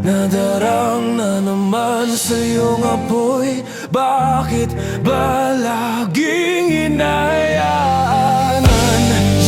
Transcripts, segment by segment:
Nadarang na naman sa iyong apoy. Bakit ba laging hinayaan?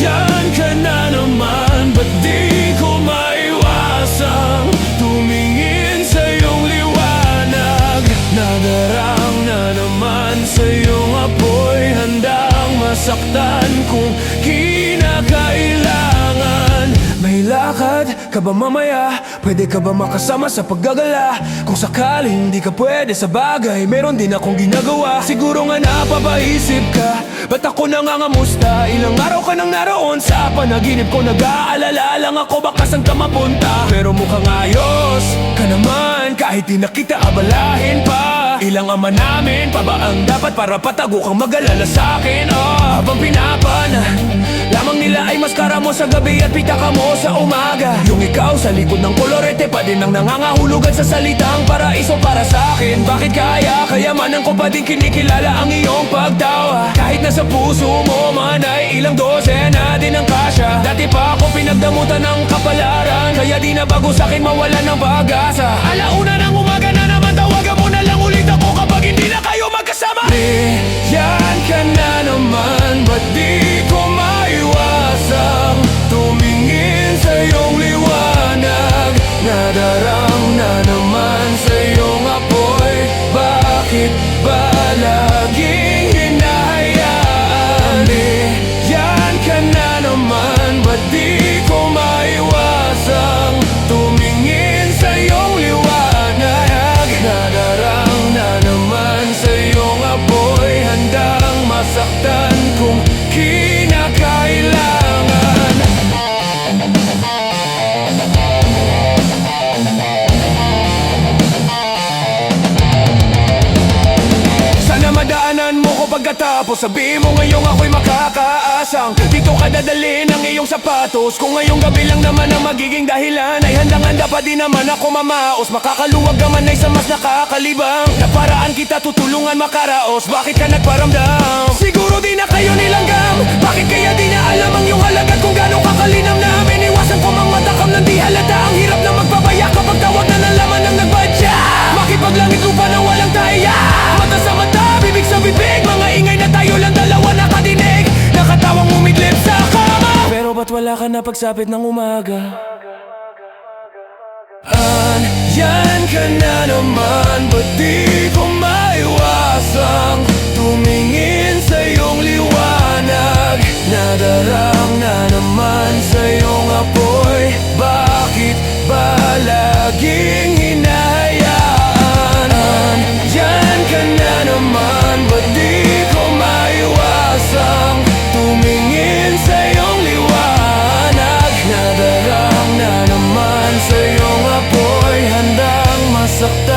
Yan ka na naman, ba't di ko maiwasang tumingin sa iyong liwanag? Nadarang na naman sa iyong apoy, handang masaktan kung kinakailangan. May lakad ka ba mamaya? Pwede ka ba makasama sa paggagala? Kung sakaling hindi ka pwede sa bagay, meron din akong ginagawa. Siguro nga napapaisip ka, ba't ako nangangamusta? Ilang araw ka nang naroon sa panaginip ko, nag-aalala lang ako baka saan ka mapunta. Pero mukhang ayos ka naman, kahit di na kita abalahin pa. Ilang ama namin pa ba ang dapat para patago kang mag-alala sa'kin? Habang pinapan lamang nila ay maskara mo sa gabi at pitaka mo sa umaga. Yung ikaw sa likod ng kolorete pa din ang nangangahulugan sa salitang paraiso para sa'kin. Bakit kaya kayamanan ko pa din kinikilala ang iyong pagtawa? Kahit nasa puso mo man ay ilang dosena din ang kasya. Dati pa ako pinagdamutan ng kapalaran, kaya di na bago sa'kin mawalan ng pag-asa. Alauna ng umaga na naman, tawagan mo na lang ulit ako kapag hindi na kayo magkasama. Yan ka na naman, ba't di ko maiwasang tumingin sa iyong liwanag? Nadarang na naman sa iyong apoy. Bakit ba laging hinahayaan? Yan ka na naman, ba't di ko maiwasang tumingin sa iyong liwanag? Nadarang na naman sa iyong apoy, handang masaktan kung kinakailangan. Sana madaanan mo ko pagkatapos sabihin mo ngayong ako'y makakaasang. Dito ka dadalhin ang iyong sapatos. Kung ngayong gabi lang naman ang magiging dahilan, ay handang-handa pa din naman ako mamaos. Makakaluwag naman ay sa mas nakakalibang na paraan kita tutulungan makaraos. Bakit ka nagparamdam? Siguro di na kayo nilanggam. Bakit kaya di na alam ang iyong halagat kung gano'ng kakalinam namin? Iwasan ko mang matakam ng di halata. Ang hirap na magpapaya kapag tawag na nalaman ng nagbadya. Makipaglangit lupa na walang taya. Mata sa mata, bibig sa bibig, mga ingay na tayo lang dalawa nakadinig. Nakatawang umidlip sa kama, pero ba't wala ka na pagsapit ng umaga? Yan ka na naman, ba't di ko maiwasang tumingin sa iyong liwanag? Nadarang na naman sa iyong apoy. Bakit ba laging hinahayaan? Yan ka na naman, ba't di ko maiwasang tumingin sa iyong liwanag? Nadarang na naman sa iyong apoy, handang masaktan